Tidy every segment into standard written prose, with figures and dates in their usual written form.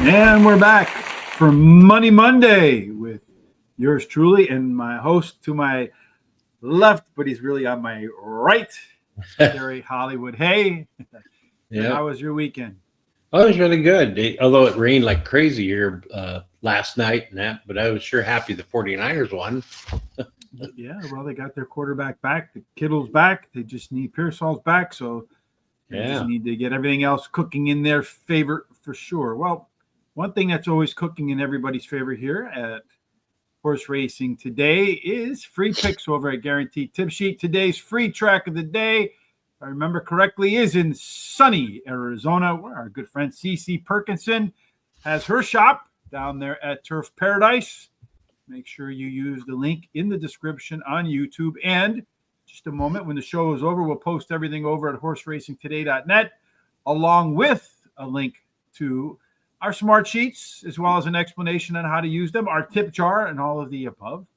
And we're back for Money Monday with yours truly and my host to my left, but he's really on my right, Terry Hollywood. Hey, Yeah. how was your weekend? Oh, it was really good. Although it rained like crazy here last night and that, but I was sure happy the 49ers won. Yeah, well, they got their quarterback back. The Kittle's back. They just need Pearsall's back, so they just Yeah. need to get everything else cooking in their favor for sure. Well, one thing that's always cooking in everybody's favor here at Horse Racing Today is free picks over at Guaranteed Tip Sheet. Today's free track of the day, if I remember correctly, is in sunny Arizona, where our good friend Cece Perkinson has her shop down there at Turf Paradise. Make sure you use the link in the description on YouTube. And just a moment, when the show is over, we'll post everything over at horseracingtoday.net, along with a link to our smart sheets, as well as an explanation on how to use them, our tip jar, and all of the above.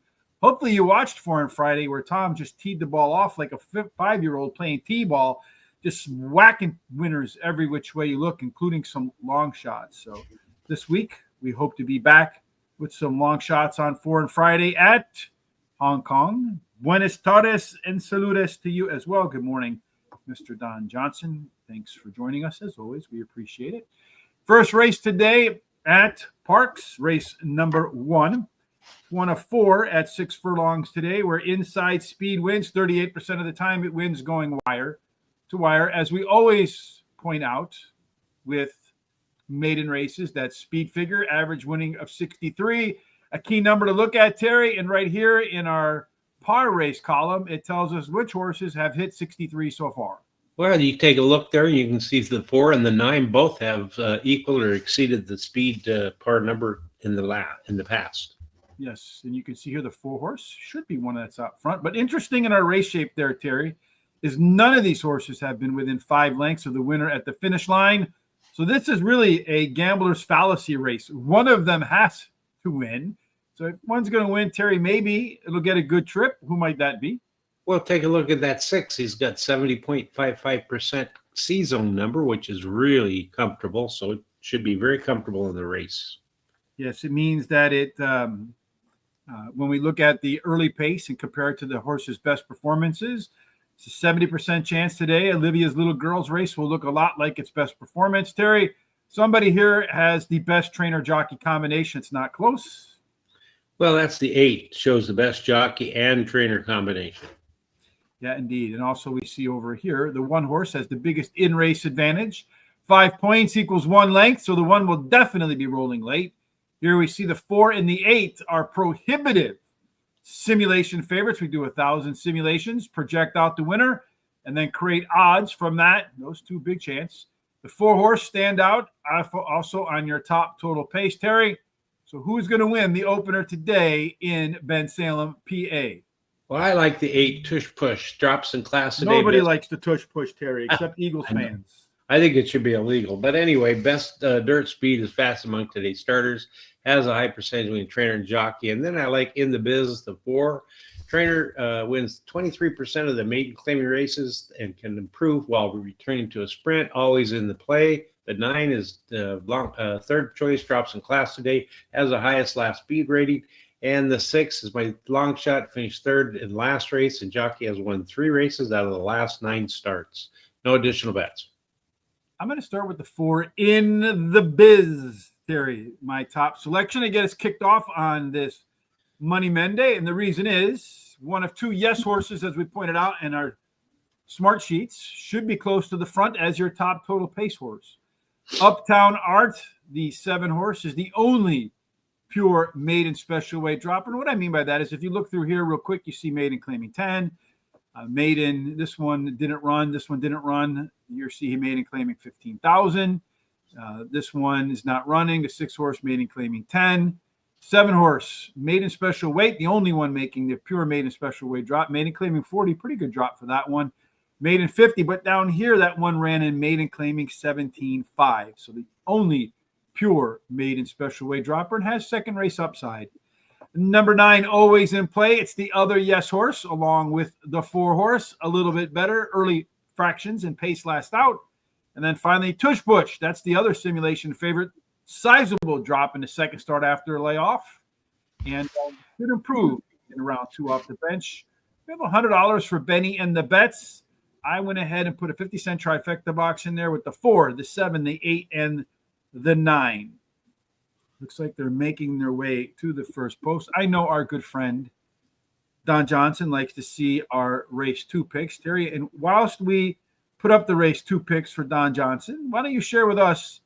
Hopefully you watched Foreign Friday, where Tom just teed the ball off like a 5-year-old playing t-ball, just whacking winners every which way you look, including some long shots. So this week, we hope to be back with some long shots on Foreign Friday at Hong Kong. Buenos tardes and saludes to you as well. Good morning, Mr. Don Johnson. Thanks for joining us, as always. We appreciate it. First race today at Parx, race number 1. One of 4 at 6 furlongs today, where inside speed wins. 38% of the time it wins going wire to wire. As we always point out with maiden races, that speed figure, average winning of 63. A key number to look at, Terry. And right here in our par race column, it tells us which horses have hit 63 so far. Well, you take a look there, you can see the 4 and the 9 both have equaled or exceeded the speed par number in the past. Yes, and you can see here the 4 horse should be one that's up front. But interesting in our race shape there, Terry, is none of these horses have been within 5 lengths of the winner at the finish line. So this is really a gambler's fallacy race. One of them has to win. So if one's going to win, Terry, maybe it'll get a good trip. Who might that be? Well, take a look at that 6. He's got 70.55% C-zone number, which is really comfortable. So it should be very comfortable in the race. Yes, it means that when we look at the early pace and compare it to the horse's best performances, it's a 70% chance today Olivia's Little Girls race will look a lot like its best performance. Terry, somebody here has the best trainer-jockey combination. It's not close. Well, that's the 8. Shows the best jockey and trainer combination. Yeah, indeed. And also we see over here, the 1 horse has the biggest in-race advantage. 5 points equals 1 length, so the 1 will definitely be rolling late. Here we see the 4 and the 8 are prohibitive simulation favorites. We do 1,000 simulations, project out the winner, and then create odds from that. Those 2 big chance. The 4 horse stand out also on your top total pace, Terry. So who's going to win the opener today in Bensalem, PA? Well, I like the 8 Tush Push. Drops in class today. Nobody likes the tush push, Terry, except Eagles fans. I think it should be illegal. But anyway, best dirt speed is fast among today's starters. Has a high percentage between trainer and jockey. And then I like In the Biz, the 4. Trainer wins 23% of the maiden claiming races and can improve while returning to a sprint. Always in the play. The 9 is the third choice. Drops in class today. Has the highest last speed rating. And the 6 is my long shot, finished 3rd in last race, and jockey has won 3 races out of the last 9 starts. No additional bets. I'm going to start with the 4 In the Biz, Terry. My top selection to get us kicked off on this Money Monday, and the reason is one of 2 yes horses, as we pointed out in our smart sheets, should be close to the front as your top total pace horse. Uptown Art, the 7 horse, is the only pure maiden special weight dropper. And what I mean by that is if you look through here real quick, you see maiden claiming 10. Maiden, this one didn't run. This one didn't run. You see maiden claiming 15,000. This one is not running. The 6 horse maiden claiming 10. 7 horse maiden special weight, the only one making the pure maiden special weight drop. Maiden claiming 40, pretty good drop for that one. Maiden 50, but down here that one ran in maiden claiming 17.5. So the only pure maiden special weight dropper and has second race upside. Number 9, always in play. It's the other yes horse along with the 4 horse. A little bit better early fractions and pace last out. And then finally, Tush Push. That's the other simulation favorite. sizable drop in the second start after a layoff, and should improve in round 2 off the bench. We have $100 for Benny and the bets. I went ahead and put a 50-cent trifecta box in there with the 4, the 7, the 8, and the 9. Looks like they're making their way to the first post. I know our good friend Don Johnson likes to see our race 2 picks, Terry. And whilst we put up the race 2 picks for Don Johnson, why don't you share with us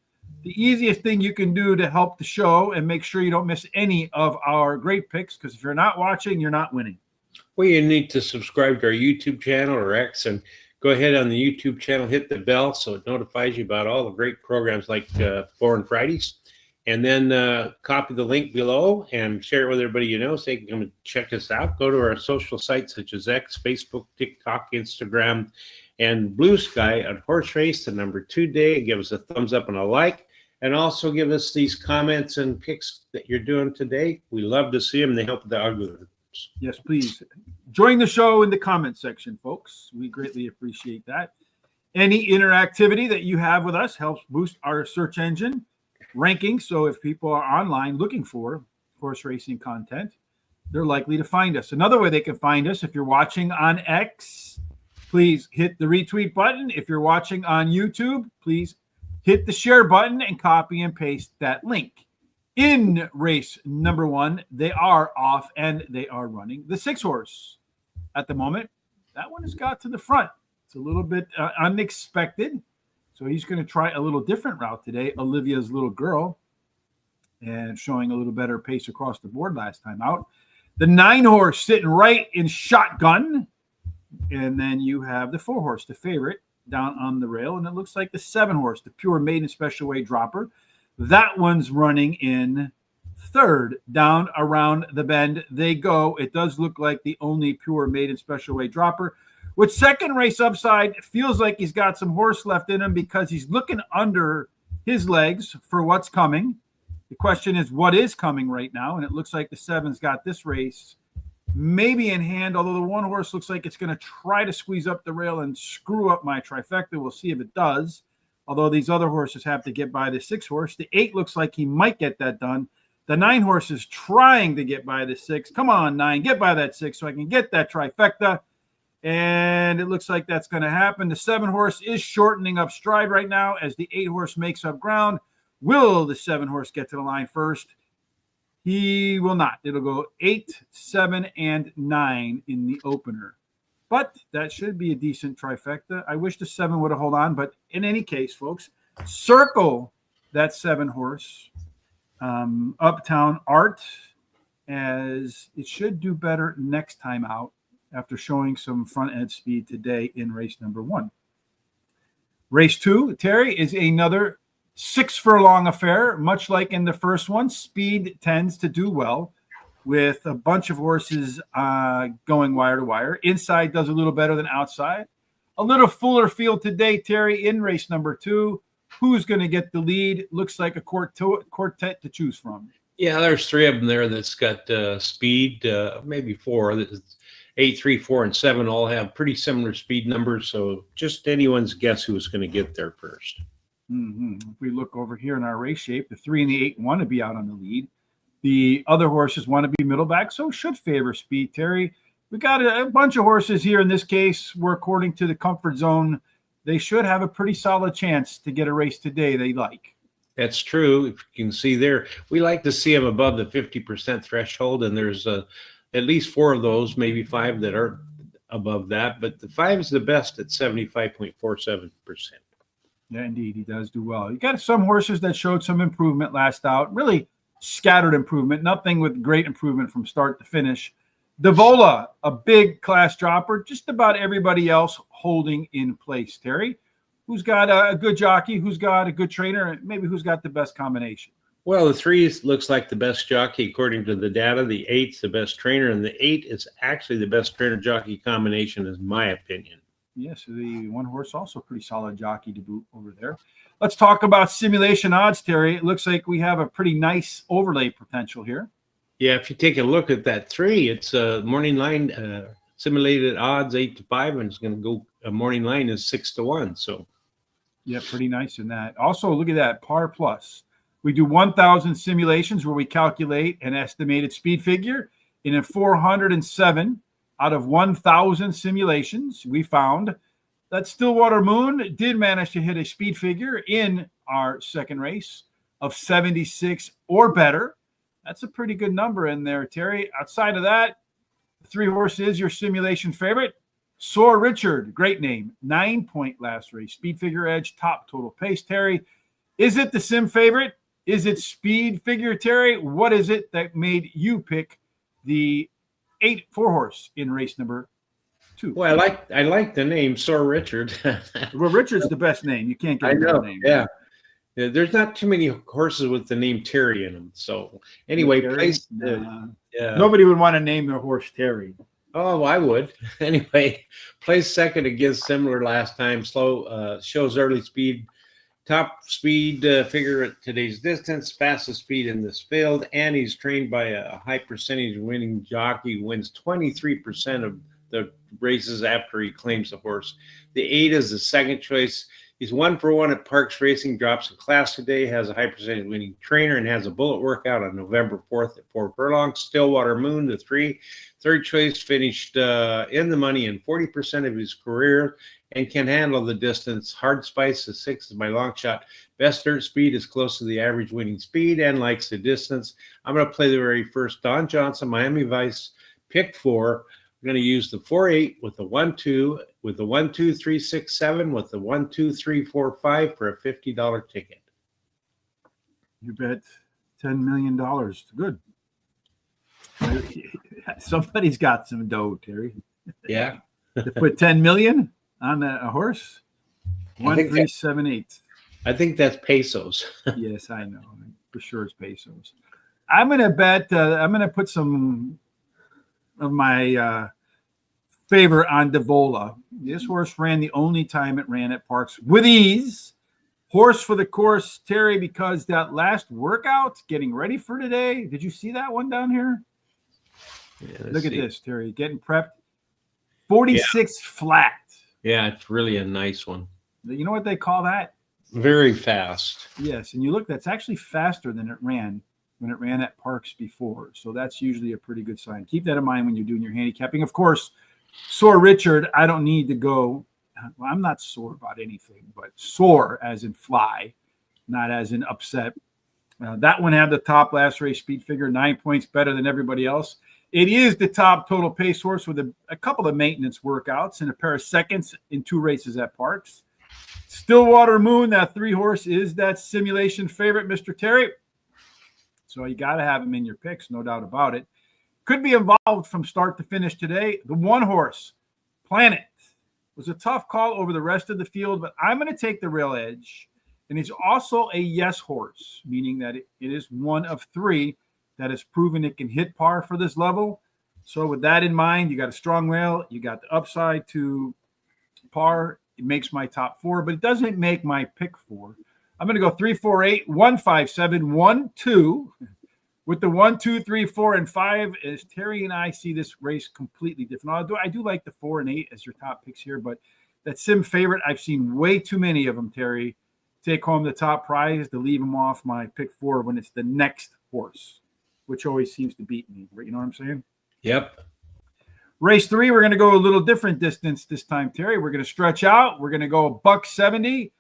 the easiest thing you can do to help the show and make sure you don't miss any of our great picks? Because if you're not watching, you're not winning. Well, you need to subscribe to our YouTube channel or X, and go ahead on the YouTube channel, hit the bell so it notifies you about all the great programs like Foreign Fridays. And then copy the link below and share it with everybody you know so they can come and check us out. Go to our social sites such as X, Facebook, TikTok, Instagram, and Blue Sky on Horse Race, the number 2 day. Give us a thumbs up and a like. And also give us these comments and picks that you're doing today. We love to see them. They help with the algorithms. Yes, please. Join the show in the comment section, folks. We greatly appreciate that. Any interactivity that you have with us helps boost our search engine ranking. So if people are online looking for horse racing content, they're likely to find us. Another way they can find us, if you're watching on X, please hit the retweet button. If you're watching on YouTube, please hit the share button and copy and paste that link. In race number 1, they are off and they are running the 6 horse at the moment. That one has got to the front. It's a little bit unexpected. So he's going to try a little different route today. Olivia's Little Girl, and showing a little better pace across the board last time out. The 9 horse sitting right in shotgun. And then you have the 4 horse, the favorite, down on the rail. And it looks like the 7 horse, the pure maiden special weight dropper. That one's running in 3rd. Down around the bend they go. It does look like the only pure maiden special weight dropper. With second race upside, it feels like he's got some horse left in him because he's looking under his legs for what's coming. The question is, what is coming right now? And it looks like the 7's got this race maybe in hand, although the 1 horse looks like it's going to try to squeeze up the rail and screw up my trifecta. We'll see if it does. Although these other horses have to get by the 6 horse. The 8 looks like he might get that done. The 9 horse is trying to get by the 6. Come on, 9, get by that 6 so I can get that trifecta. And it looks like that's going to happen. The 7 horse is shortening up stride right now as the 8 horse makes up ground. Will the 7 horse get to the line first? He will not. It'll go 8, 7, and 9 in the opener. But that should be a decent trifecta. I wish the 7 would have held on. But in any case, folks, circle that 7 horse, Uptown Art, as it should do better next time out after showing some front end speed today in race number 1. Race 2, Terry, is another 6 furlong affair. Much like in the first one, speed tends to do well with a bunch of horses going wire to wire. Inside does a little better than outside. A little fuller field today, Terry, in race number 2. Who's going to get the lead? Looks like a quartet to choose from. Yeah, there's 3 of them there that's got speed, maybe 4. 8, 3, 4, and 7 all have pretty similar speed numbers. So just anyone's guess who's going to get there first. If we look over here in our race shape, the 3 and the 8 want to be out on the lead. The other horses want to be middle back, so should favor speed, Terry. We got a bunch of horses here in this case where, according to the comfort zone, they should have a pretty solid chance to get a race today they like. That's true. If you can see there, we like to see them above the 50% threshold, and there's at least 4 of those, maybe 5 that are above that, but the 5 is the best at 75.47%. Yeah, indeed, he does do well. You got some horses that showed some improvement last out, really scattered improvement, nothing with great improvement from start to finish. Devola, a big class dropper, just about everybody else holding in place, Terry. Who's got a good jockey, who's got a good trainer, and maybe who's got the best combination? Well, the 3 looks like the best jockey according to the data. The 8's the best trainer, and the 8 is actually the best trainer-jockey combination, is my opinion. Yes, the 1 horse also pretty solid jockey to boot over there. Let's talk about simulation odds, Terry. It looks like we have a pretty nice overlay potential here. Yeah, if you take a look at that 3, it's a morning line simulated odds 8-5, and it's going to go a morning line is 6-1. So, yeah, pretty nice in that. Also, look at that par plus We do 1,000 simulations where we calculate an estimated speed figure. And in 407 out of 1,000 simulations, we found that Stillwater Moon did manage to hit a speed figure in our second race of 76 or better. That's a pretty good number in there, Terry. Outside of that, 3 horse is your simulation favorite. Soar Richard, great name, 9-point last race. Speed figure edge, top total pace, Terry. Is it the sim favorite? Is it speed figure, Terry? What is it that made you pick the 4 horse in race number 2? Well, I like the name Soar Richard. Well, Richard's the best name. You can't get I a better know. name. Yeah. There's not too many horses with the name Terry in them. So anyway, nobody would want to name their horse Terry. Oh, I would. Anyway, placed second again, similar last time. Slow, shows early speed, top speed figure at today's distance, fastest speed in this field, and he's trained by a high percentage winning jockey. Wins 23% of the races after he claims the horse. The 8 is the second choice. He's 1 for 1 at Parx Racing, drops in class today, has a high percentage winning trainer, and has a bullet workout on November 4th at 4 furlongs. Stillwater Moon, the 3. Third choice, finished in the money in 40% of his career and can handle the distance. Hard Spice, the 6 is my long shot. Best dirt speed is close to the average winning speed and likes the distance. I'm going to play the very first Don Johnson, Miami Vice, pick 4. I'm going to use the 4-8 with the 1-2, with the 1-2-3-6-7, with the 1-2-3-4-5 for a $50 ticket. You bet $10 million. Good. Somebody's got some dough, Terry. Yeah. To put 10 million on a horse. 1,378. I think that's pesos. Yes, I know. For sure it's pesos. I'm going to bet, I'm going to put some of my favor on Devola. This horse ran the only time it ran at Parx with ease. Horse for the course, Terry, because that last workout, getting ready for today. Did you see that one down here? Yeah, look at this, Terry, getting prepped. 46 flat. Yeah, it's really a nice one. You know what they call that? Very fast. Yes, and you look, that's actually faster than it ran when it ran at Parx before. So that's usually a pretty good sign. Keep that in mind when you're doing your handicapping. Of course, Soar Richard, I don't need to go. Well, I'm not sore about anything, but soar as in fly, not as in upset. That one had the top last race speed figure, 9 points better than everybody else. It is the top total pace horse with a couple of maintenance workouts and a pair of seconds in 2 races at Parx. Stillwater Moon, that 3 horse, is that simulation favorite, Mr. Terry. So you got to have him in your picks, no doubt about it. Could be involved from start to finish today. The 1 horse, Planet, was a tough call over the rest of the field, but I'm going to take the real edge. And he's also a yes horse, meaning that it is one of 3 that has proven it can hit par for this level. So with that in mind, you got a strong rail, you got the upside to par. It makes my top 4, but it doesn't make my pick 4. I'm going to go 3, 4, 8, 1, 5, 7, 1, 2. With the 1, 2, 3, 4, and 5, as Terry and I see this race completely different. I do like the 4 and 8 as your top picks here, but that sim favorite, I've seen way too many of them, Terry, take home the top prize to leave them off my pick 4 when it's the next horse, which always seems to beat me. You know what I'm saying? Yep. Race 3, we're going to go a little different distance this time, Terry. We're going to stretch out. We're going to go $170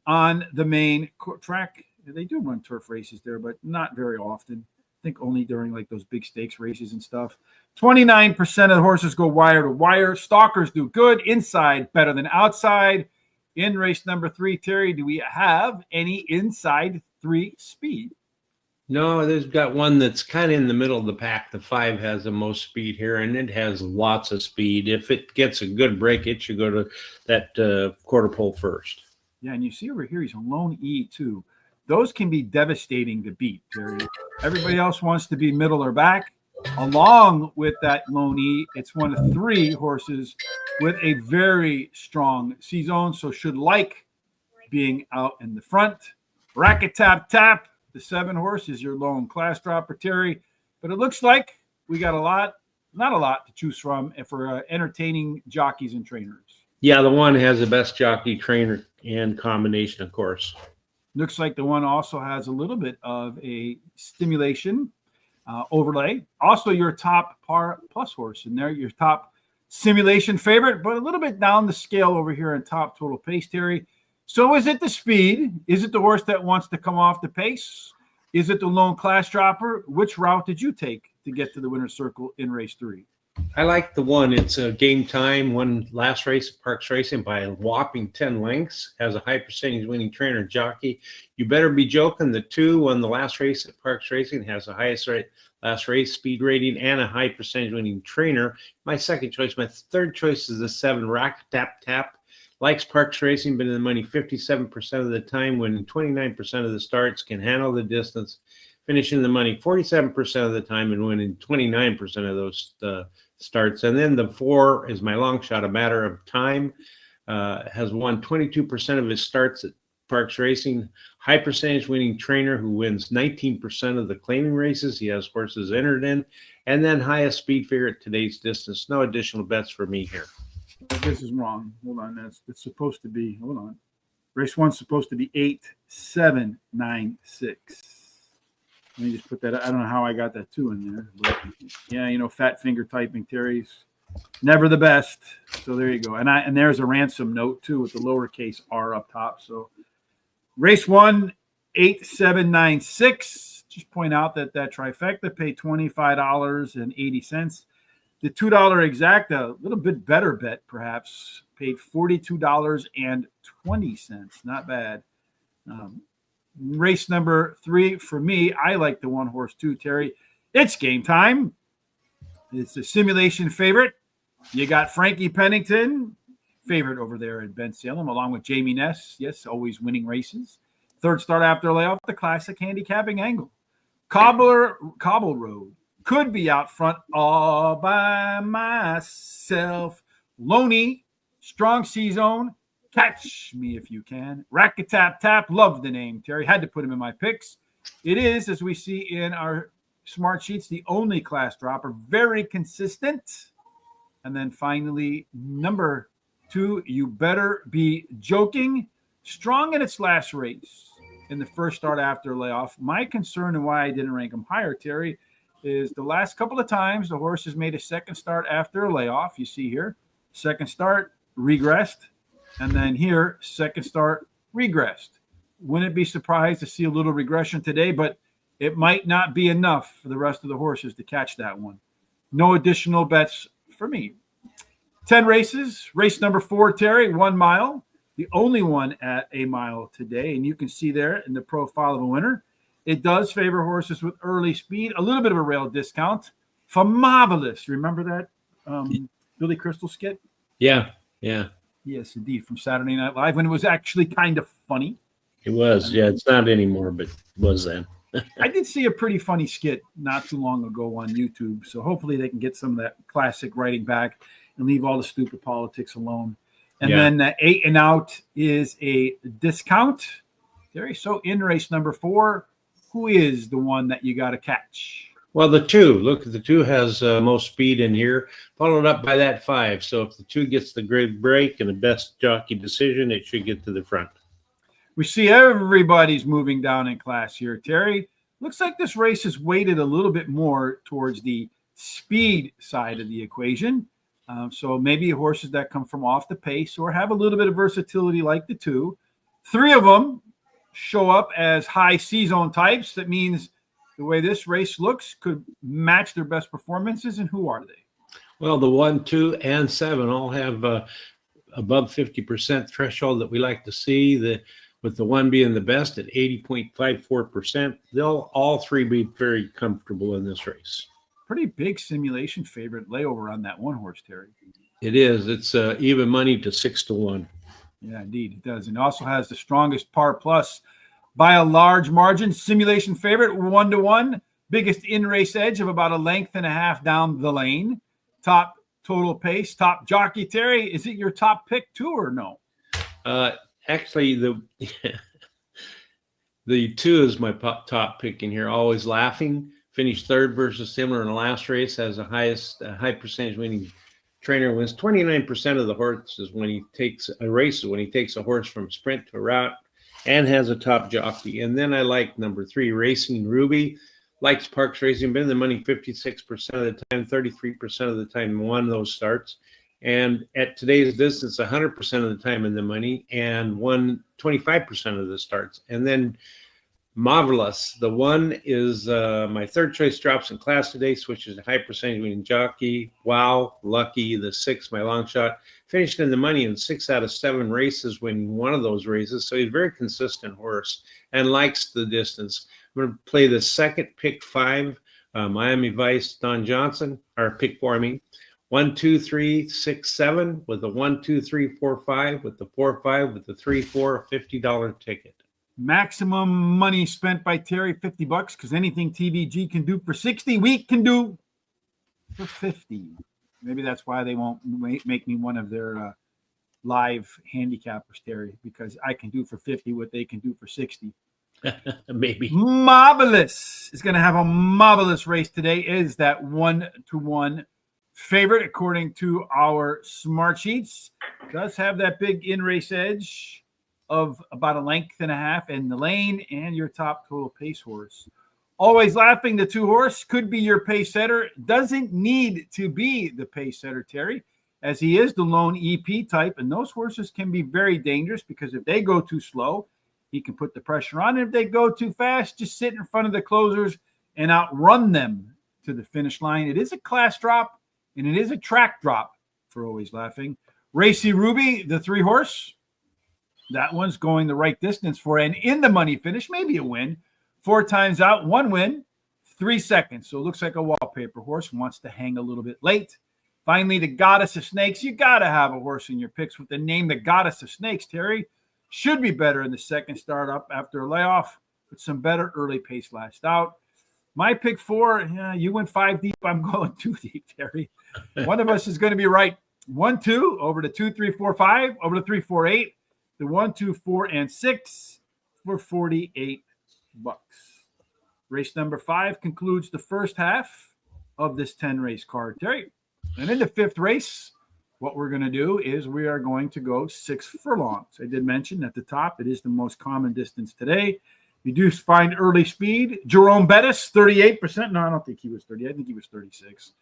on the main track. They do run turf races there, but not very often. I think only during like those big stakes races and stuff. 29% of the horses go wire to wire. Stalkers do good. Inside better than outside. In race number 3, Terry, do we have any inside 3 speed? No, there's got one that's kind of in the middle of the pack. The 5 has the most speed here, and it has lots of speed. If it gets a good break, it should go to that quarter pole first. Yeah, and you see over here, he's a lone E too. Those can be devastating to beat, Terry. Everybody else wants to be middle or back. Along with that lone E, it's one of 3 horses with a very strong C-zone, so should like being out in the front. Racket tap tap. The 7 horse is your lone class dropper, Terry. But it looks like we got not a lot to choose from for entertaining jockeys and trainers. Yeah, the 1 has the best jockey, trainer, and combination, of course. Looks like the one also has a little bit of a stimulation overlay. Also, your top par plus horse in there, your top simulation favorite, but a little bit down the scale over here in top total pace, Terry. So is it the speed? Is it the horse that wants to come off the pace? Is it the lone class dropper? Which route did you take to get to the winner's circle in race 3? I like the one. It's a game time. Won last race at Parx Racing by a whopping 10 lengths. Has a high percentage winning trainer and jockey. You better be joking. The 2 won the last race at Parx Racing. Has the highest last race speed rating and a high percentage winning trainer. My second choice. My third choice is the 7 Rack Tap Tap. Likes Parx Racing. Been in the money 57% of the time. Winning 29% of the starts. Can handle the distance. Finishing the money 47% of the time and winning 29% of those starts. And then the 4 is my long shot, A Matter of Time. Has won 22% of his starts at Parx Racing. High percentage winning trainer who wins 19% of the claiming races he has horses entered in. And then highest speed figure at today's distance. No additional bets for me here. This is wrong. Hold on. It's supposed to be, hold on. Race 1's supposed to be 8796. Let me just put that. I don't know how I got that 2 in there. But yeah, fat finger typing, Terry's never the best. So there you go. And there's a ransom note too with the lowercase r up top. So race 1, 8796. Just point out that trifecta paid $25.80. The $2 exacta, a little bit better bet perhaps, paid $42.20. Not bad. Race number 3 for me, I like the 1 horse too, Terry. It's game time. It's a simulation favorite. You got Frankie Pennington, favorite over there at Ben Salem, along with Jamie Ness. Yes, always winning races. Third start after layoff, the classic handicapping angle. Cobble Road could be out front all by myself. Loney, strong C-zone. Catch me if you can. Rack-a-tap tap. Love the name, Terry. Had to put him in my picks. It is, as we see in our smart sheets, the only class dropper. Very consistent. And then finally, number 2, You Better Be Joking. Strong in its last race in the first start after layoff. My concern and why I didn't rank him higher, Terry, is the last couple of times the horse has made a second start after a layoff. You see here, second start, regressed. And then here, second start, regressed. Wouldn't be surprised to see a little regression today, but it might not be enough for the rest of the horses to catch that one. No additional bets for me. 10 races. Race number 4, Terry, 1 mile. The only one at a mile today. And you can see there in the profile of a winner, it does favor horses with early speed, a little bit of a rail discount. Famabulous. Remember that Billy Crystal skit? Yeah. Yes, indeed, from Saturday Night Live, when it was actually kind of funny. It was. Yeah, it's not anymore, but it was then. I did see a pretty funny skit not too long ago on YouTube, so hopefully they can get some of that classic writing back and leave all the stupid politics alone. And then 8 and out is a discount. There, so in race number 4, who is the one that you got to catch? Well, the 2. Look, the 2 has most speed in here, followed up by that 5. So if the 2 gets the great break and the best jockey decision, it should get to the front. We see everybody's moving down in class here, Terry. Looks like this race is weighted a little bit more towards the speed side of the equation. So maybe horses that come from off the pace or have a little bit of versatility like the 2. 3 of them show up as high C-zone types. That means the way this race looks could match their best performances. And who are they? Well, the 1, 2, and 7 all have above 50% threshold that we like to see. With the 1 being the best at 80.54%, they'll all 3 be very comfortable in this race. Pretty big simulation favorite layover on that 1 horse, Terry. It is. It's even money to 6-1. Yeah, indeed, it does. And it also has the strongest par plus by a large margin. Simulation favorite, 1-1. Biggest in-race edge of about a length and a half down the lane. Top total pace, top jockey, Terry. Is it your top pick too or no? Actually, the 2 is my top pick in here. Always Laughing. Finished 3rd versus similar in the last race. Has the highest high percentage winning trainer. Wins 29% of the horses when he takes a race. When he takes a horse from sprint to route. and has a top jockey. And then I like number 3, Racing Ruby. Likes Parx Racing, been in the money 56% of the time, 33% of the time won those starts. And at today's distance, 100% of the time in the money and won 25% of the starts. And then Marvelous. The 1 is my third choice, drops in class today, switches to high percentage winning jockey. Wow, Lucky. The 6, my long shot, finished in the money in 6 out of 7 races, winning one of those races. So he's a very consistent horse and likes the distance. I'm going to play the second, pick 5, Miami Vice, Don Johnson, or pick 4, I mean. 1, 2, 3, 6, 7 with the 1, 2, 3, 4, 5 with the 4, 5 with the 3, 4, $50 ticket. Maximum money spent by Terry, $50, because anything TVG can do for 60, we can do for 50. Maybe that's why they won't make me one of their live handicappers, Terry, because I can do for 50 what they can do for 60. Maybe. Marvelous is going to have a marvelous race today. Is that 1-to-1 favorite according to our smart sheets. Does have that big in-race edge of about a length and a half in the lane, and your top total pace horse. Always Laughing, the 2 horse, could be your pace setter. Doesn't need to be the pace setter, Terry, as he is the lone EP type, and those horses can be very dangerous because if they go too slow, he can put the pressure on. And if they go too fast, just sit in front of the closers and outrun them to the finish line. It is a class drop, and it is a track drop for Always Laughing. Racy Ruby, the 3 horse, that one's going the right distance for an in the money finish, maybe a win. 4 times out, 1 win, 3 seconds. So it looks like a wallpaper horse, wants to hang a little bit late. Finally, the Goddess of Snakes. You got to have a horse in your picks with the name the Goddess of Snakes, Terry. Should be better in the second startup after a layoff, with some better early pace last out. My pick 4, you went 5 deep. I'm going 2 deep, Terry. One of us is going to be right. 1, 2, over to 2, 3, 4, 5, over to 3, 4, 8. The 1, 2, 4, and 6 for $48. Race number 5 concludes the first half of this 10-race card, Terry. And in the 5th race, what we're going to do is we are going to go 6 furlongs. I did mention at the top, it is the most common distance today. You do find early speed. Jerome Bettis, 38%. No, I don't think he was 30. I think he was 36.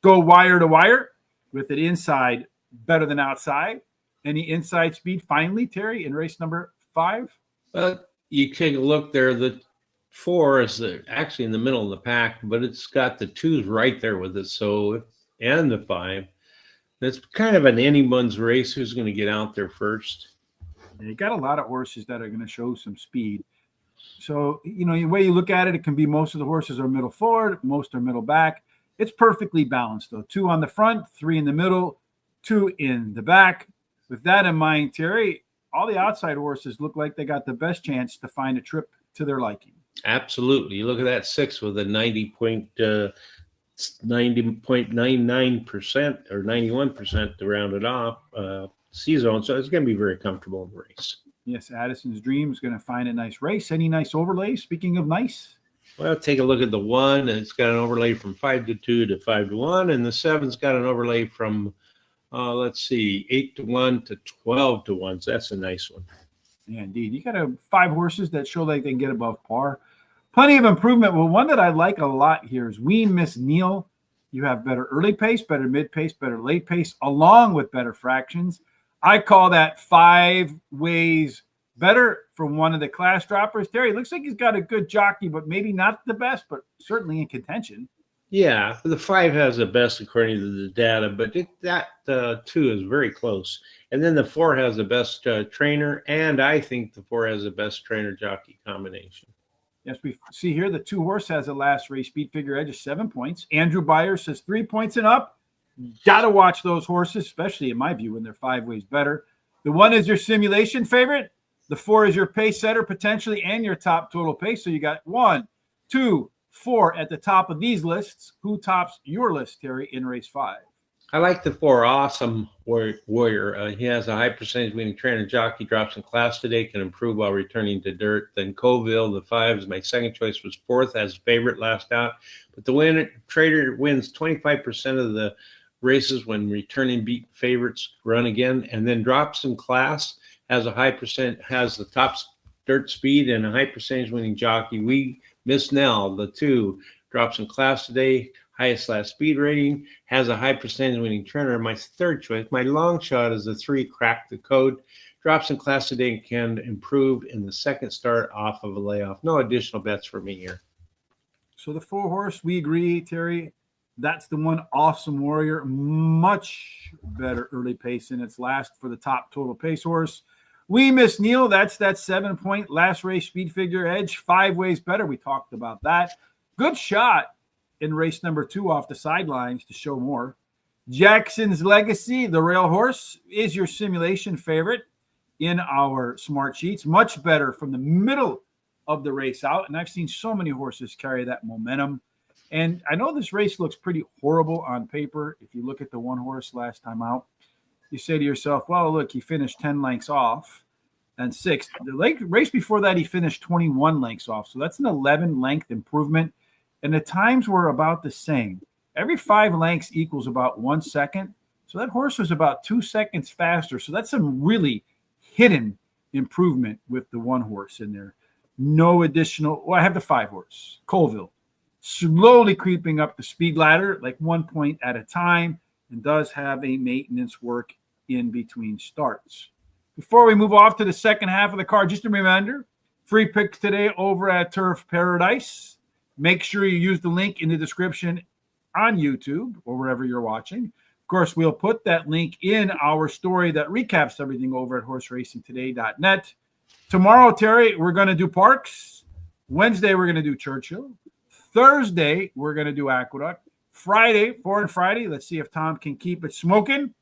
Go wire to wire with it inside better than outside. Any inside speed finally, Terry, in race number 5? Well, you take a look there. The 4 is actually in the middle of the pack, but it's got the 2s right there with it. So, and the 5. It's kind of an anyone's race. Who's going to get out there first? You got a lot of horses that are going to show some speed. So, the way you look at it, it can be most of the horses are middle forward, most are middle back. It's perfectly balanced, though. 2 on the front, 3 in the middle, 2 in the back. With that in mind, Terry, all the outside horses look like they got the best chance to find a trip to their liking. Absolutely. You look at that 6 with a 90.99% or 91% to round it off, C-zone. So it's going to be very comfortable in the race. Yes, Addison's Dream is going to find a nice race. Any nice overlays? Speaking of nice. Well, take a look at the 1. It's got an overlay from 5-2 to 5-1, and the 7's got an overlay from 8-1 to 12-1. So that's a nice one. Yeah, indeed. You got 5 horses that show like they can get above par. Plenty of improvement. Well, one that I like a lot here is Ween Miss Neal. You have better early pace, better mid pace, better late pace, along with better fractions. I call that 5 ways better for one of the class droppers. Terry, looks like he's got a good jockey, but maybe not the best, but certainly in contention. Yeah, the 5 has the best according to the data, but that 2 is very close. And then the 4 has the best trainer, and I think the 4 has the best trainer-jockey combination. Yes, we see here the 2 horse has a last race speed figure edge of 7 points. Andrew Byers says 3 points and up. Got to watch those horses, especially in my view, when they're 5 ways better. The 1 is your simulation favorite. The 4 is your pace setter potentially and your top total pace. So you got 1, 2, 4 at the top of these lists. Who tops your list, Terry, in race 5? I like the 4, Awesome Warrior. He has a high percentage winning trainer jockey, drops in class today, can improve while returning to dirt. Then Coville, the 5 is my second choice, was 4th as favorite last out. But the trader wins 25% of the races when returning beat favorites run again, and then drops in class, has a high percent, has the top dirt speed and a high percentage winning jockey. We Miss Nell, the 2, drops in class today. Highest last speed rating, has a high percentage winning trainer. My third choice, my long shot, is the 3, Crack the Code. Drops in class today and can improve in the second start off of a layoff. No additional bets for me here. So the 4 horse, we agree, Terry. That's the one. Awesome Warrior, much better early pace in its last for the top total pace horse. We Miss Neil, that's that 7-point last race speed figure edge, 5 ways better. We talked about that. Good shot in race number 2 off the sidelines to show more. Jackson's Legacy, the rail horse, is your simulation favorite in our smart sheets. Much better from the middle of the race out. And I've seen so many horses carry that momentum. And I know this race looks pretty horrible on paper. If you look at the one horse last time out, you say to yourself, well, look, he finished 10 lengths off and 6th. The race before that, he finished 21 lengths off. So that's an 11 length improvement. And the times were about the same. Every 5 lengths equals about 1 second. So that horse was about 2 seconds faster. So that's some really hidden improvement with the one horse in there. No additional. Well, I have the 5 horse, Colville, slowly creeping up the speed ladder, like 1 point at a time, and does have a maintenance work in between starts. Before we move off to the second half of the card, just a reminder, free picks today over at Turf Paradise. Make sure you use the link in the description on YouTube or wherever you're watching. Of course, we'll put that link in our story that recaps everything over at horseracingtoday.net. Tomorrow, Terry, we're going to do Parx. Wednesday, we're going to do Churchill. Thursday, we're going to do Aqueduct. Friday, Foreign Friday, let's see if Tom can keep it smoking.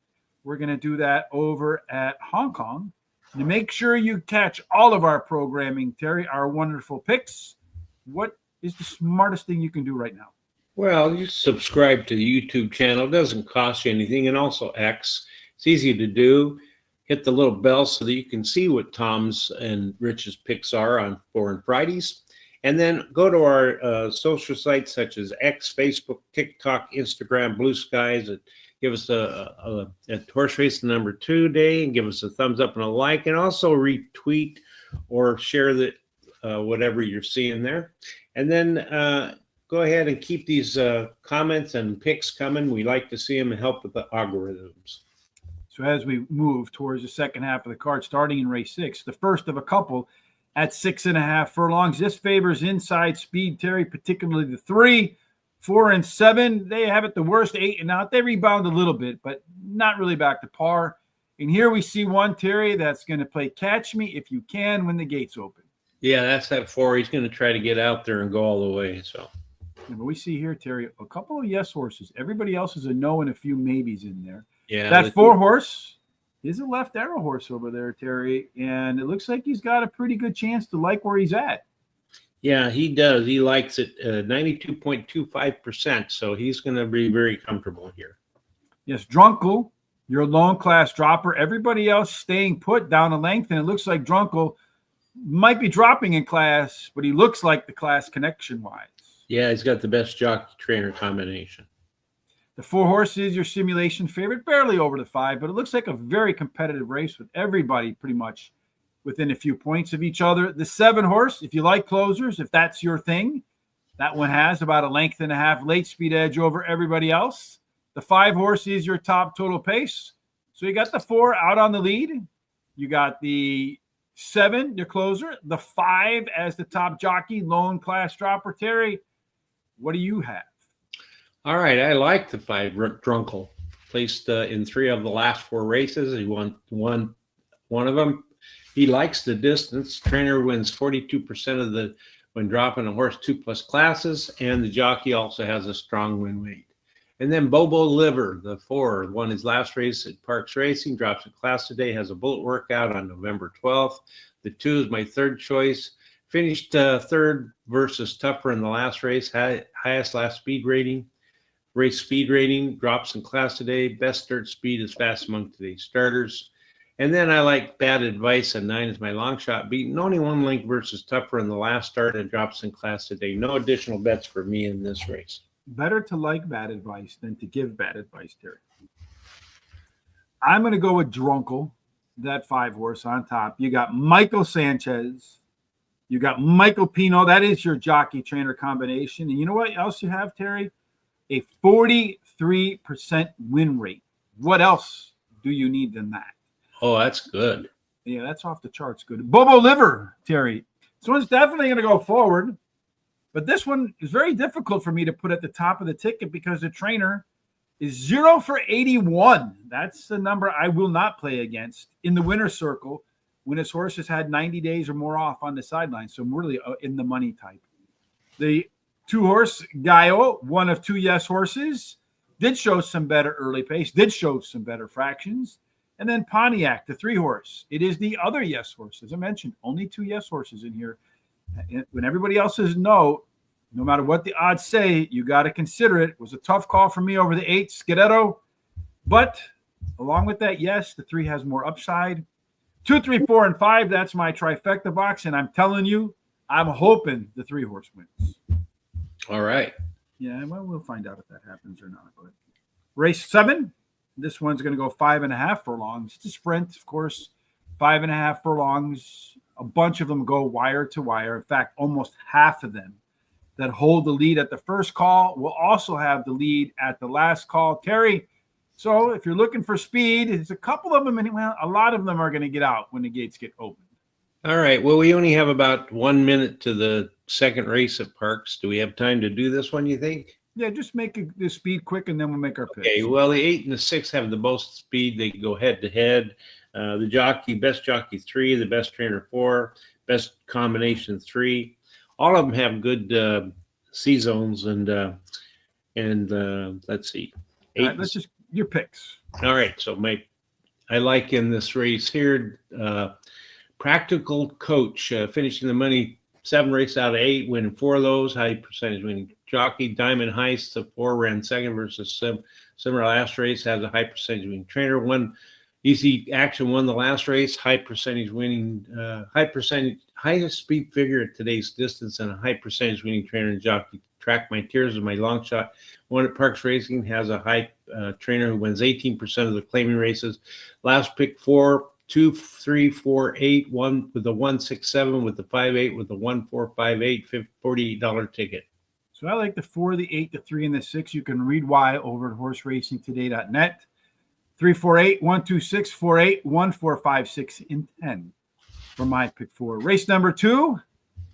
We're going to do that over at Hong Kong. And make sure you catch all of our programming, Terry, our wonderful picks. What is the smartest thing you can do right now? Well, you subscribe to the YouTube channel. It doesn't cost you anything. And also X. It's easy to do. Hit the little bell so that you can see what Tom's and Rich's picks are on Foreign Fridays. And then go to our social sites such as X, Facebook, TikTok, Instagram, Blue Skies. Give us a horse race number 2 day and give us a thumbs up and a like. And also retweet or share the whatever you're seeing there. And then go ahead and keep these comments and picks coming. We like to see them and help with the algorithms. So as we move towards the second half of the card, starting in race 6, the first of a couple at 6.5 furlongs. This favors inside speed, Terry, particularly the 3, 4, and 7. They have it the worst, 8 and out. They rebound a little bit, but not really back to par. And here we see one, Terry, that's going to play catch me if you can when the gates open. Yeah, that's that 4. He's going to try to get out there and go all the way. So, and we see here, Terry, a couple of yes horses. Everybody else is a no and a few maybes in there. Yeah, that 4 horse is a left arrow horse over there, Terry, and it looks like he's got a pretty good chance to like where he's at. Yeah, he does. He likes it 92.25%, so he's going to be very comfortable here. Yes, Drunkle, your lone class dropper. Everybody else staying put down a length, and it looks like Drunkle might be dropping in class, but he looks like the class connection-wise. Yeah, he's got the best jockey-trainer combination. The 4 horse is your simulation favorite, barely over the 5, but it looks like a very competitive race with everybody pretty much within a few points of each other. The 7 horse, if you like closers, if that's your thing, that one has about 1.5 lengths late speed edge over everybody else. The 5 horse is your top total pace. So you got the 4 out on the lead. You got the 7, your closer. The 5 as the top jockey, lone class dropper. Terry, what do you have? All right, I like the 5 Drunkle. Placed in 3 of the last 4 races. He won one of them. He likes the distance. Trainer wins 42% of the when dropping a horse 2+ classes, and the jockey also has a strong win weight. And then Bobo Liver, the 4, won his last race at Parx Racing, drops a class today, has a bullet workout on November 12th. The 2 is my third choice. Finished third versus Tupper in the last race, highest last speed rating. Race speed rating drops in class today. Best dirt speed is fast among today's starters. And then I like Bad Advice at 9 is my long shot, beating only 1 length versus Tupper in the last start and drops in class today. No additional bets for me in this race. Better to like bad advice than to give bad advice, Terry. I'm going to go with Drunkle, that 5 horse on top. You got Michael Sanchez, You got Michael Pino. That is your jockey trainer combination. And you know what else you have, Terry? A 43% win rate. What else do you need than that? Oh, that's good. Yeah, that's off the charts good. Bobo Liver, Terry. This one's definitely going to go forward. But this one is very difficult for me to put at the top of the ticket because the trainer is 0 for 81. That's the number I will not play against in the winner's circle when his horse has had 90 days or more off on the sidelines. So I'm really in the money type. The 2-horse Gallo, one of 2 yes horses, did show some better early pace, did show some better fractions. And then Pontiac, the 3-horse. It is the other yes horse. As I mentioned, only 2 yes horses in here. When everybody else says no matter what the odds say, you got to consider it. It was a tough call for me over the 8, Scudetto. But along with that, yes, the 3 has more upside. 2, 3, 4, and 5, that's my trifecta box. And I'm telling you, I'm hoping the 3-horse wins. All right. Yeah, well, we'll find out if that happens or not. But race 7, this one's going to go 5.5 furlongs. It's a sprint, of course. 5.5 furlongs. A bunch of them go wire to wire. In fact, almost half of them that hold the lead at the first call will also have the lead at the last call. Terry, so if you're looking for speed, there's a couple of them, and well, a lot of them are going to get out when the gates get open. All right. Well, we only have about 1 minute to the second race at Parx. Do we have time to do this one, you think? Yeah, just make the speed quick, and then we'll make our picks. Okay. Well, the 8 and the 6 have the most speed. They go head to head. The best jockey 3, the best trainer 4, best combination 3. All of them have good C zones and let's see. 8. All right, let's just your picks. All right. So I like in this race here, Practical Coach finishing the money 7 races out of 8, winning 4 of those, high percentage winning jockey. Diamond Heist, the 4 ran second versus similar last race, has a high percentage winning trainer. One Easy Action won the last race, high percentage winning, highest speed figure at today's distance, and a high percentage winning trainer and jockey. Track My Tears is my long shot. One at Parx Racing has a high trainer who wins 18% of the claiming races. Last pick 4, 2, 3, 4, 8, 1 with the 167, with the 5-8, with the 1-4-5-8, $48 ticket. So I like the 4, the 8, the 3, and the 6. You can read why over at horseracingtoday.net. 3, 4, 8, 1, 2, 6, 4, 8, 1, 4, 5, 6, and 10 for my pick 4. Race number 2,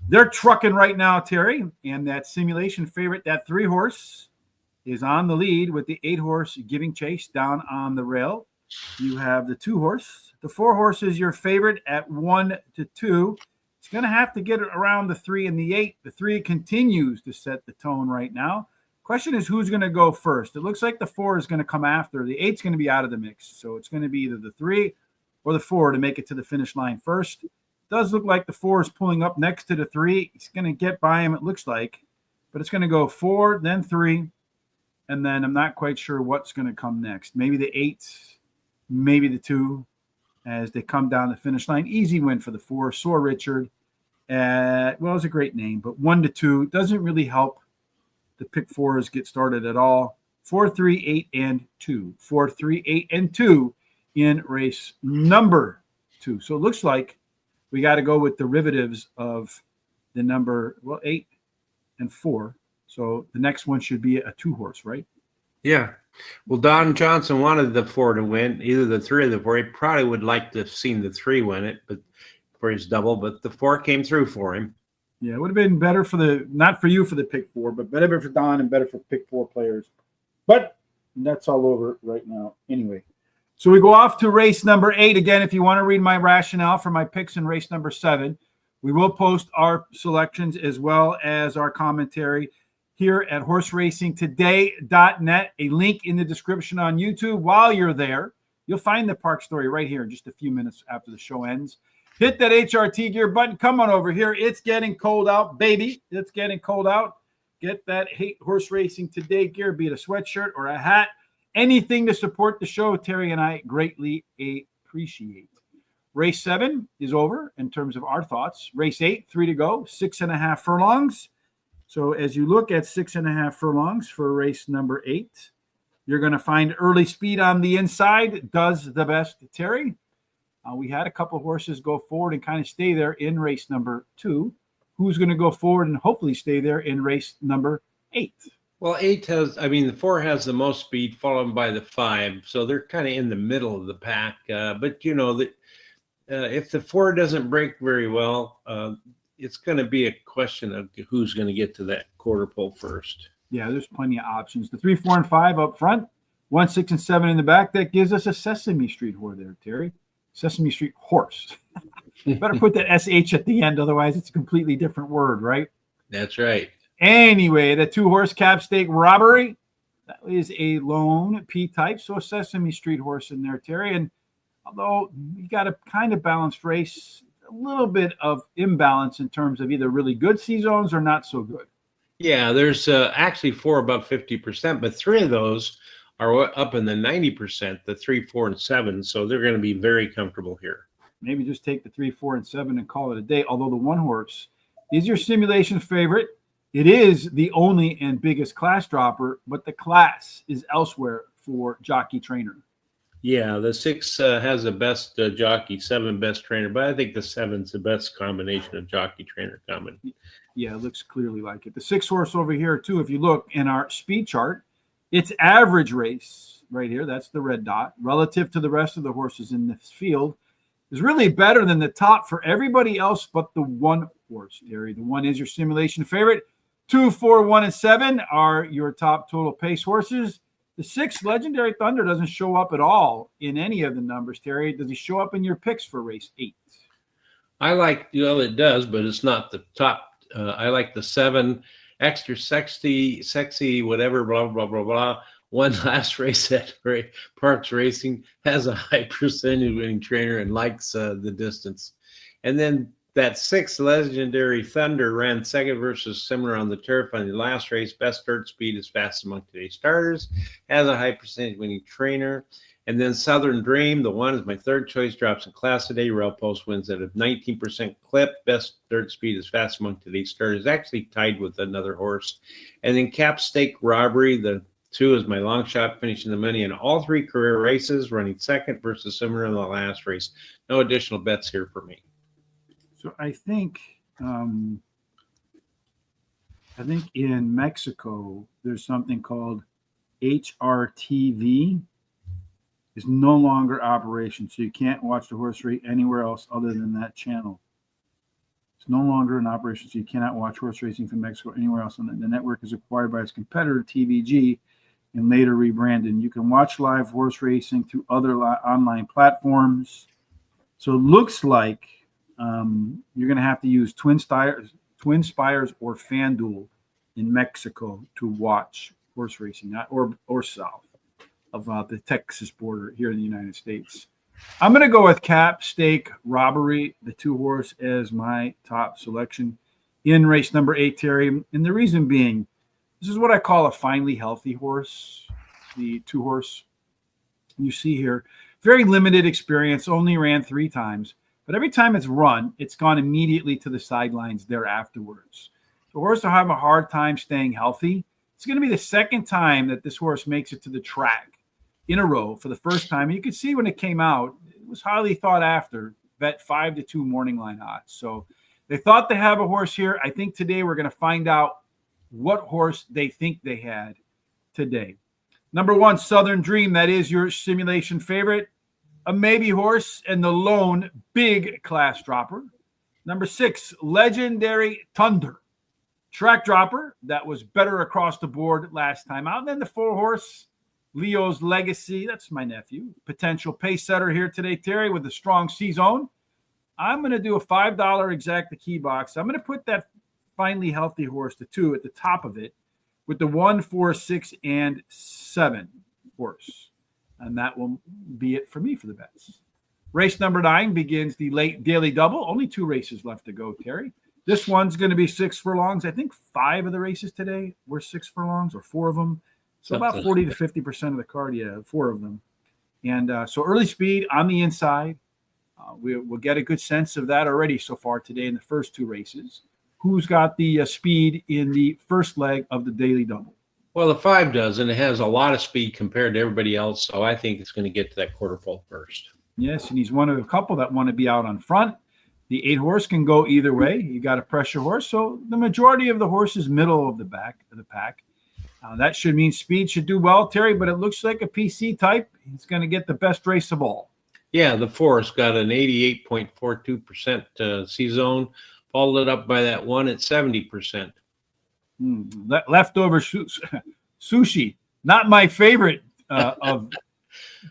they're trucking right now, Terry, and that simulation favorite, that 3-horse, is on the lead with the 8-horse giving chase down on the rail. You have the 2-horse. The 4-horse is your favorite at 1 to 2. It's going to have to get around the 3 and the 8. The 3 continues to set the tone right now. Question is who's going to go first. It looks like the 4 is going to come after. The 8's going to be out of the mix. So it's going to be either the 3 or the 4 to make it to the finish line first. It does look like the 4 is pulling up next to the 3. It's going to get by him, it looks like. But it's going to go 4, then 3. And then I'm not quite sure what's going to come next. Maybe the 8, maybe the 2 as they come down the finish line. Easy win for the 4. Soar Richard. Well, it's a great name, but 1 to 2 doesn't really help the pick 4s get started at all. 4, 3, 8, and 2. 4, 3, 8, and 2 in race number 2. So it looks like we got to go with derivatives of the number, 8 and 4. So the next one should be a 2-horse, right? Yeah. Well, Don Johnson wanted the 4 to win, either the 3 or the 4. He probably would like to have seen the 3 win it, but for his double, but the 4 came through for him. Yeah, it would have been better for not for you for the pick 4, but better for Don and better for pick 4 players. But that's all over right now anyway. So we go off to race number 8. Again, if you want to read my rationale for my picks in race number 7, we will post our selections as well as our commentary here at horseracingtoday.net. A link in the description on YouTube. While you're there, you'll find the Parx story right here in just a few minutes after the show ends. Hit that HRT gear button. Come on over here. It's getting cold out, baby. It's getting cold out. Get that Horse Racing Today gear, be it a sweatshirt or a hat. Anything to support the show, Terry and I greatly appreciate. Race 7 is over in terms of our thoughts. Race 8, 3 to go, 6.5 furlongs. So as you look at 6.5 furlongs for race number 8, you're going to find early speed on the inside. Does the best, Terry. We had a couple horses go forward and kind of stay there in race number 2. who's going to go forward and hopefully stay there in race number 8. Well, the 4 has the most speed, followed by the 5. So they're kind of in the middle of the pack. But, if the 4 doesn't break very well, it's going to be a question of who's going to get to that quarter pole first. Yeah, there's plenty of options. The 3, 4, and 5 up front, 1, 6, and 7 in the back. That gives us a Sesame Street horse there, Terry. Sesame Street horse. Better put that SH at the end, otherwise it's a completely different word, right? That's right. Anyway, the 2-horse Cap Stake Robbery, that is a lone P-type, so a Sesame Street horse in there, Terry. And although you got a kind of balanced race, a little bit of imbalance in terms of either really good C-zones or not so good. Yeah, there's actually 4 above 50%, but 3 of those are up in the 90%, the 3, 4, and 7. So they're going to be very comfortable here. Maybe just take the 3, 4, and 7 and call it a day. Although the 1 horse is your simulation favorite. It is the only and biggest class dropper, but the class is elsewhere for jockey trainer. Yeah, the 6 has the best jockey, 7 best trainer, but I think the 7's the best combination of jockey trainer coming. Yeah, it looks clearly like it. The 6 horse over here, too, if you look in our speed chart, its average race right here, that's the red dot, relative to the rest of the horses in this field, is really better than the top for everybody else but the 1 horse, Terry. The 1 is your simulation favorite. 2, 4, 1, and 7 are your top total pace horses. The 6, Legendary Thunder, doesn't show up at all in any of the numbers, Terry. Does he show up in your picks for race 8? It does, but it's not the top. I like the 7, extra sexy, whatever, blah, blah, blah, blah. Won last race at Parx Racing, has a high percentage winning trainer and likes the distance. And then that 6, Legendary Thunder, ran second versus similar on the turf on the last race. Best dirt speed is fast among today's starters. Has a high percentage winning trainer. And then Southern Dream, the 1 is my third choice, drops in class today. Rail Post wins at a 19% clip. Best dirt speed is fast among today's starters. Actually tied with another horse. And then Cap Stake Robbery, the 2 is my long shot, finishing the money in all 3 career races, running second versus similar in the last race. No additional bets here for me. So I think in Mexico there's something called HRTV. Is no longer operation, so you can't watch the horse race anywhere else other than that channel. It's no longer in operation, so you cannot watch horse racing from Mexico anywhere else. And the network is acquired by its competitor TVG and later rebranded. You can watch live horse racing through other online platforms. So it looks like you're going to have to use Twin Spires or FanDuel in Mexico to watch horse racing, or south of the Texas border here in the United States. I'm going to go with Cap Stake Robbery, the 2 horse, as my top selection in race number 8, Terry. And the reason being, this is what I call a finely healthy horse, the 2 horse you see here. Very limited experience, only ran 3 times. But every time it's run, it's gone immediately to the sidelines there afterwards. The horse will have a hard time staying healthy. It's going to be the second time that this horse makes it to the track in a row for the first time. You could see when it came out, it was highly thought after, bet 5-2 morning line odds. So they thought they have a horse here. I think today we're going to find out what horse they think they had today. Number 1, Southern Dream. That is your simulation favorite. A maybe horse and the lone big class dropper. Number 6, Legendary Thunder. Track dropper. That was better across the board last time out. And then the 4 horse, Leo's Legacy. That's my nephew. Potential pace setter here today, Terry, with a strong C-zone. I'm going to do a $5 exacta key box. I'm going to put that finely healthy horse, the 2, at the top of it with the 1, 4, 6, and 7 horse. And that will be it for me for the bets. Race number 9 begins the late daily double. Only 2 races left to go, Terry. This one's going to be 6 furlongs. I think 5 of the races today were 6 furlongs, or 4 of them. So about 40 to 50% of the card, 4 of them. And so early speed on the inside. We'll get a good sense of that already so far today in the first 2 races. Who's got the speed in the first leg of the daily double? Well, the 5 does, and it has a lot of speed compared to everybody else. So I think it's going to get to that quarter pole first. Yes, and he's one of a couple that want to be out on front. The 8-horse can go either way. You got a pressure horse, so the majority of the horses middle of the pack. That should mean speed should do well, Terry, but it looks like a PC type. He's going to get the best race of all. Yeah, the Forest got an 88.42% C-zone, followed up by that one at 70%. Leftover sushi, not my favorite of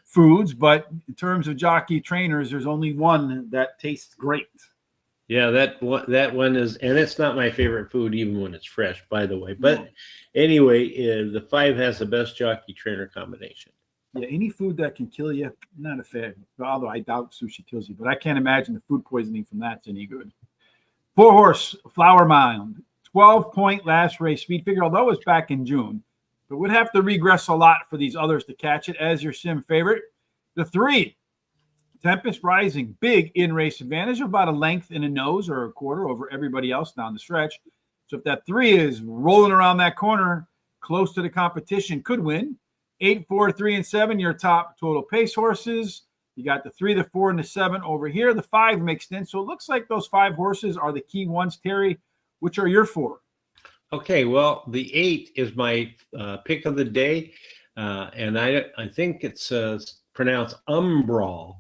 foods, but in terms of jockey trainers, there's only one that tastes great. Yeah, that one is, and it's not my favorite food even when it's fresh, by the way. But anyway, the 5 has the best jockey trainer combination. Yeah, any food that can kill you, not a fan. Although I doubt sushi kills you, but I can't imagine the food poisoning from that's any good. 4-horse Flower Mound, 12-point last race speed figure, although it's back in June, but would have to regress a lot for these others to catch it as your sim favorite. The 3, Tempest Rising, big in-race advantage of about a length and a nose or a quarter over everybody else down the stretch. So if that 3 is rolling around that corner close to the competition, could win. 8, 4, 3, and 7, your top total pace horses. You got the 3, the 4, and the 7 over here. The 5 mixed in. So it looks like those 5 horses are the key ones, Terry. Which are your 4? Okay, well, the 8 is my pick of the day, and I think it's pronounced Umbral.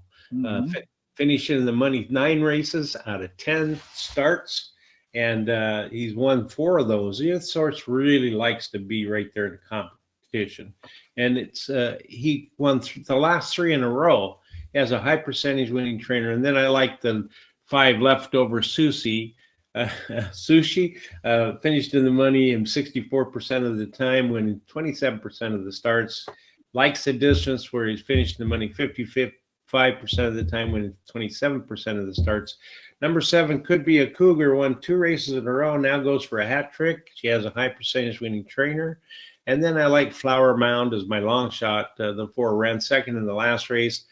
Finishing in the money 9 races out of 10 starts, and he's won 4 of those. The source really likes to be right there in the competition, and it's he won the last 3 in a row. He has a high percentage winning trainer, and then I like the 5 leftover Sushi finished in the money in 64% of the time, winning 27% of the starts. Likes the distance, where he's finished in the money 55% of the time, winning 27% of the starts. Number 7 could be a Cougar, won 2 races in a row, now goes for a hat trick. She has a high percentage winning trainer. And then I like Flower Mound as my long shot. The 4 ran second in the last race.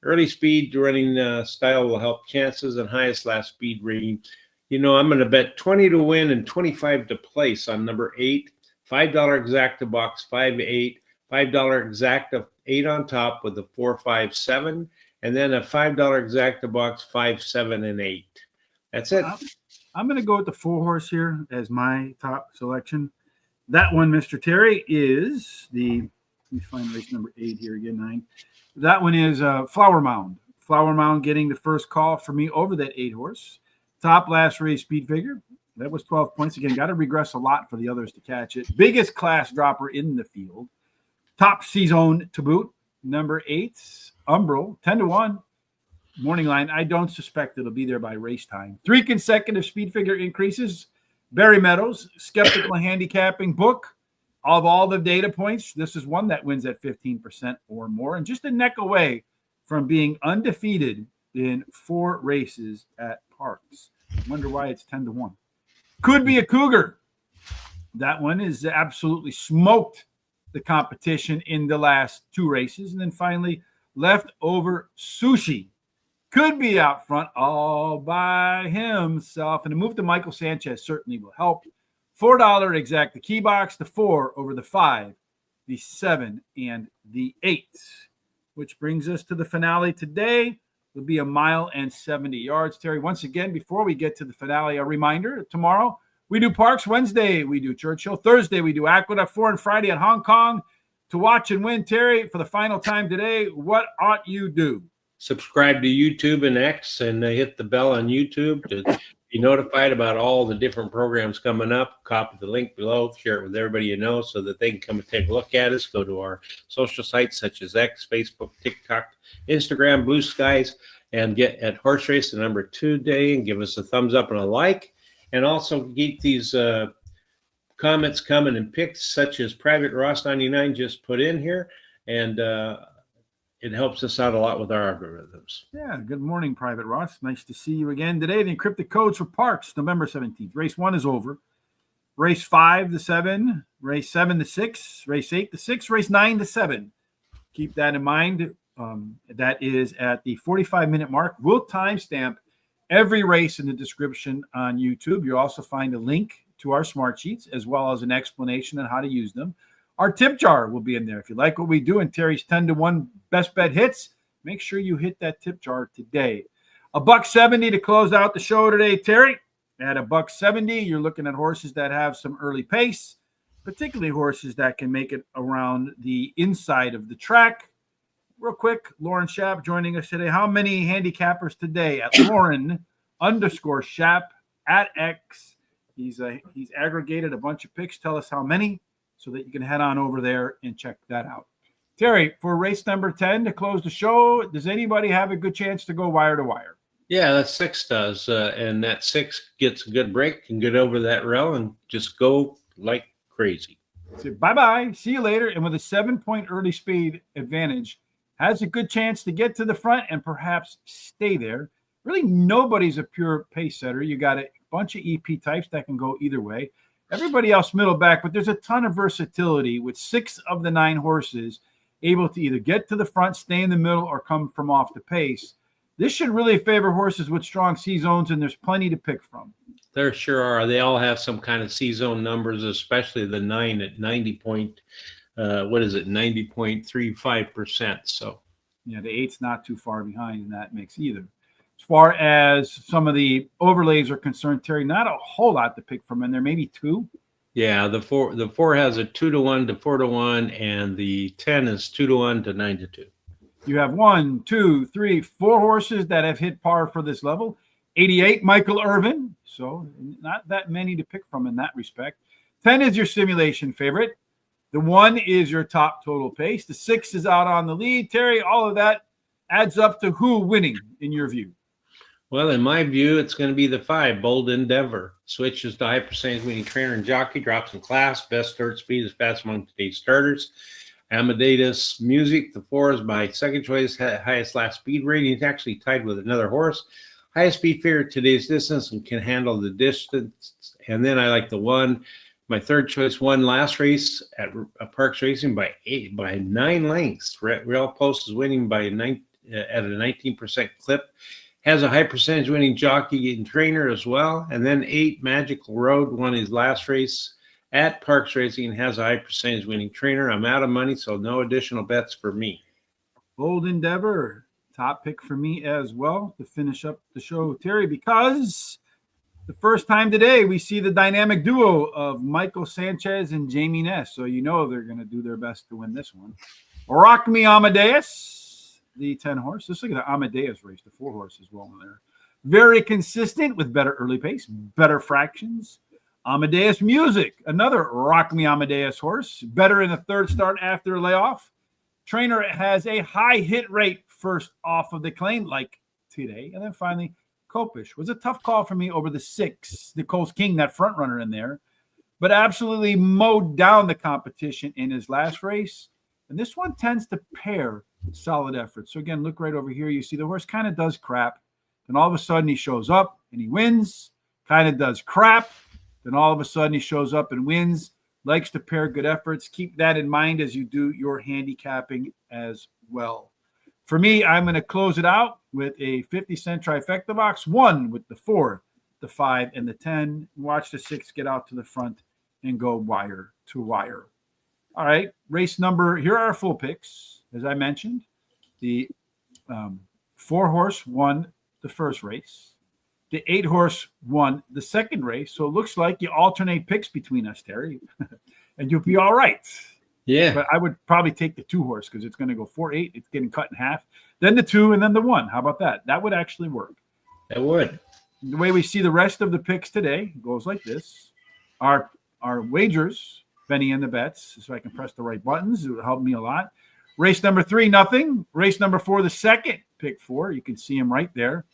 Early speed running style will help chances, and highest last speed rating. You know, I'm going to bet 20 to win and 25 to place on number 8, $5 exacta box 5-8, $5 exacta 8 on top with the 4, 5, 7, and then a $5 exacta box 5, 7, and 8. That's it. I'm going to go with the 4-horse here as my top selection. That one, Mr. Terry, is the, let me find race number 8 here again, 9. That one is Flower Mound. Flower Mound getting the first call for me over that 8-horse. Top last race speed figure. That was 12 points. Again, got to regress a lot for the others to catch it. Biggest class dropper in the field. Top C-zone to boot. Number 8, Umbral, 10 to 1. Morning line. I don't suspect it'll be there by race time. 3 consecutive speed figure increases. Barry Meadows, skeptical handicapping book. Of all the data points, this is one that wins at 15% or more, and just a neck away from being undefeated in 4 races at Parx. Wonder why it's 10 to 1. Could be a Cougar. That one is absolutely smoked the competition in the last 2 races. And then finally, leftover Sushi could be out front all by himself. And a move to Michael Sanchez certainly will help. $4 exacta key box, the 4 over the 5, the 7, and the 8, which brings us to the finale today. It'll be 1 mile and 70 yards. Terry, once again, before we get to the finale, a reminder, tomorrow we do Parx. Wednesday we do Churchill. Thursday we do Aqueduct 4, and Friday at Hong Kong. To watch and win, Terry, for the final time today, what ought you do? Subscribe to YouTube and X, and hit the bell on YouTube to be notified about all the different programs coming up. Copy the link below, share it with everybody you know so that they can come and take a look at us. Go to our social sites such as X, Facebook, TikTok, Instagram, Blue Skies, and get at Horse Race the number 2 day and give us a thumbs up and a like. And also keep these comments coming and picks such as Private Ross 99 just put in here. And it helps us out a lot with our algorithms. Yeah, good morning, Private Ross. Nice to see you again today. The encrypted codes for Parx, November 17th. Race 1 is over. Race 5 to 7, race 7 to 6, race 8 to 6, race 9 to 7. Keep that in mind. That is at the 45-minute mark. We'll timestamp every race in the description on YouTube. You'll also find a link to our smart sheets as well as an explanation on how to use them. Our tip jar will be in there. If you like what we do and Terry's 10 to 1 best bet hits, make sure you hit that tip jar today. $1.70 to close out the show today, Terry. At $1.70, you're looking at horses that have some early pace, particularly horses that can make it around the inside of the track. Real quick, Lauren Schapp joining us today. How many handicappers today at Lauren_Schapp at X? He's aggregated a bunch of picks. Tell us how many so that you can head on over there and check that out. Terry, for race number 10 to close the show, does anybody have a good chance to go wire to wire? Yeah, that 6 does. And that 6 gets a good break and get over that rail and just go like crazy. So bye-bye. See you later. And with a 7-point early speed advantage, has a good chance to get to the front and perhaps stay there. Really, nobody's a pure pace setter. You got a bunch of EP types that can go either way. Everybody else middle back, but there's a ton of versatility with 6 of the 9 horses able to either get to the front, stay in the middle, or come from off the pace. This should really favor horses with strong C-zones, and there's plenty to pick from. There sure are. They all have some kind of C-zone numbers, especially the 9 at 90.35%. So, yeah, the 8's not too far behind in that mix either. As far as some of the overlays are concerned, Terry, not a whole lot to pick from in there, maybe 2. Yeah, the four has a 2-1 to 4-1, and the 10 is 2-1 to 9-2. You have 1, 2, 3, 4 horses that have hit par for this level. 88, Michael Irvin. So not that many to pick from in that respect. 10 is your simulation favorite. The 1 is your top total pace. The 6 is out on the lead. Terry, all of that adds up to who winning in your view? Well, in my view, it's going to be the 5, Bold Endeavor. Switches to high percentage winning trainer and jockey, drops in class. Best start speed is fast among today's starters. Amadeus Music, the 4 is my second choice, highest last speed rating. It's actually tied with another horse. Highest speed favorite today's distance and can handle the distance. And then I like the 1. My third choice won last race at Parx Racing by 9 lengths. Real Post is winning by at a 19% clip. Has a high percentage winning jockey and trainer as well. And then 8, Magical Road, won his last race at Parx Racing and has a high percentage winning trainer. I'm out of money, so no additional bets for me. Bold Endeavor, top pick for me as well to finish up the show, Terry, because the first time today we see the dynamic duo of Michael Sanchez and Jamie Ness. So you know they're going to do their best to win this one. Rock Me Amadeus, the 10 horse. Let's look at the Amadeus race, the 4 horse as well in there. Very consistent with better early pace, better fractions. Amadeus Music, another Rock Me Amadeus horse, better in the third start after a layoff. Trainer has a high hit rate first off of the claim, like today. And then finally, Copish was a tough call for me over the 6, Nicole's King, that front runner in there, but absolutely mowed down the competition in his last race. And this one tends to pair solid effort. So again, look right over here. You see the horse kind of does crap. Then all of a sudden he shows up and he wins, kind of does crap. Then all of a sudden he shows up and wins, likes to pair good efforts. Keep that in mind as you do your handicapping as well. For me, I'm going to close it out with a 50-cent trifecta box, 1 with the 4, the 5, and the 10. Watch the 6 get out to the front and go wire to wire. All right, race number, here are our full picks. As I mentioned, the 4 horse won the first race. The 8 horse won the second race. So it looks like you alternate picks between us, Terry, and you'll be all right. Yeah. But I would probably take the 2 horse because it's going to go 4-8. It's getting cut in half. Then the 2 and then the 1. How about that? That would actually work. It would. The way we see the rest of the picks today goes like this. Our wagers, Benny and the bets, so I can press the right buttons. It would help me a lot. Race number 3, nothing. Race number 4, the second pick 4. You can see him right there.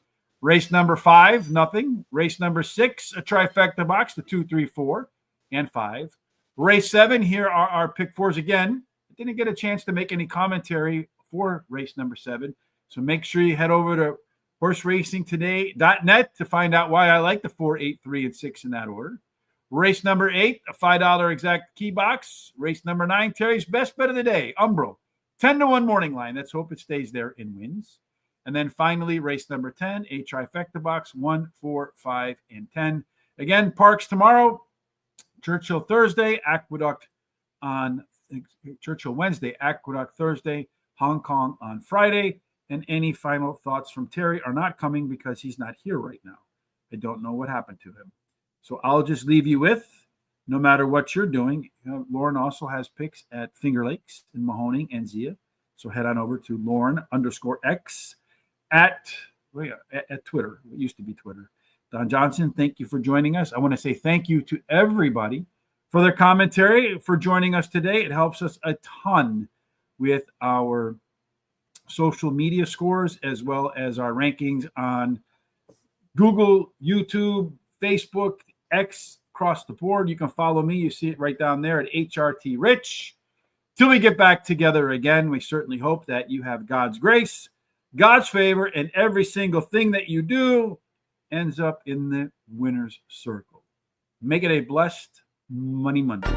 Race number 5, nothing. Race number 6, a trifecta box, the 2, 3, 4, and 5. Race 7, here are our pick 4s again. I didn't get a chance to make any commentary for race number 7. So make sure you head over to horseracingtoday.net to find out why I like the 4, 8, 3, and 6 in that order. Race number 8, a $5 exact key box. Race number 9, Terry's best bet of the day, Umbro. 10-1 morning line. Let's hope it stays there and wins. And then finally, race number 10, a trifecta box, 1, 4, 5, and 10. Again, Parx tomorrow, Churchill Thursday, Aqueduct on Churchill Wednesday, Aqueduct Thursday, Hong Kong on Friday. And any final thoughts from Terry are not coming because he's not here right now. I don't know what happened to him. So I'll just leave you with, no matter what you're doing, Lauren also has picks at Finger Lakes in Mahoning and Zia. So head on over to Lauren_X at Twitter. It used to be Twitter. Don Johnson, thank you for joining us. I want to say thank you to everybody for their commentary, for joining us today. It helps us a ton with our social media scores as well as our rankings on Google, YouTube, Facebook, X, across the board. You can follow me. You see it right down there at HRT Rich. Till we get back together again, we certainly hope that you have God's grace, God's favor, and every single thing that you do ends up in the winner's circle. Make it a blessed Money Monday.